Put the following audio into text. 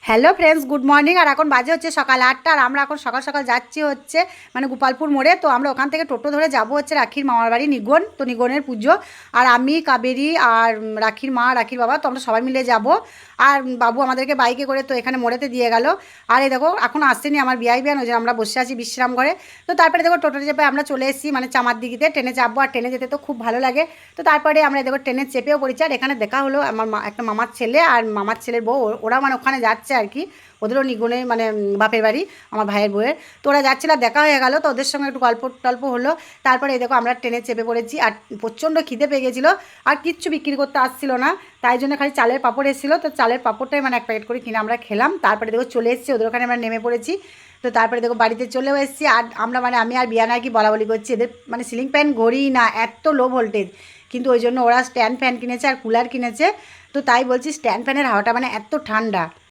Hello friends, good morning. আর এখন বাজে হচ্ছে সকাল 8টা। আর আমরা এখন সকাল সকাল যাচ্ছি হচ্ছে মানে গোপালপুর মোড়ে। তো আমরা ওখান থেকে টোটো ধরে যাব হচ্ছে রাখির মামার বাড়ি নিগন। তো নিগনের পুজো। আর আমি, কাবেরী আর রাখির মা, রাখির বাবা, তো আমরা সবাই মিলে যাব। আর বাবু আমাদেরকে বাইকে করে তো এখানে মোড়েতে দিয়ে গেল। আর এই দেখো এখন আসছেনি আমার বিয়াই বিয়ান, ওই যে আমরা বসে আছি বিশ্রাম করে। তো তারপরে দেখো টোটোতে চেপে আমরা চলে এসেছি মানে চামার দিঘিতে। ট্রেনে চাপবো, আর ট্রেনে যেতে তো খুব ভালো লাগে। তো তারপরে আমরা দেখো ট্রেনে চেপেও পড়েছি। আর এখানে দেখা হলো আমার একটা মামার ছেলে আর মামার ছেলের বউ, ওরা মানে ওখানে যাচ্ছে আর কি। ওদেরও নিগুণে মানে বাপের বাড়ি, আমার ভাইয়ের বউয়ের। তো ওরা যাচ্ছিল, দেখা হয়ে গেল, তো ওদের সঙ্গে একটু গল্প টল্প হলো। তারপরে এই দেখো আমরা ট্রেনে চেপে পড়েছি। আর প্রচণ্ড খিদে পেয়ে গেছিলো। আর কিচ্ছু বিক্রি করতে আসছিল না, তাই জন্য খালি চালের পাঁপড় এসেছিলো। তো চালের পাঁপড়টাই মানে এক প্যাকেট করে কিনে আমরা খেলাম। তারপরে দেখো চলে এসেছি ওদের ওখানে, আমরা নেমে পড়েছি। তো তারপরে দেখো বাড়িতে চলেও এসেছি। আর আমরা মানে আমি আর বিয়ানা আর কি বলা বলি করছি, এদের মানে সিলিং ফ্যান ঘড়ি না, এত লো ভোল্টেজ। কিন্তু ওই জন্য ওরা স্ট্যান্ড ফ্যান কিনেছে আর কুলার কিনেছে। তো তাই বলছি স্ট্যান্ড ফ্যানের হাওয়াটা মানে এত ঠান্ডা।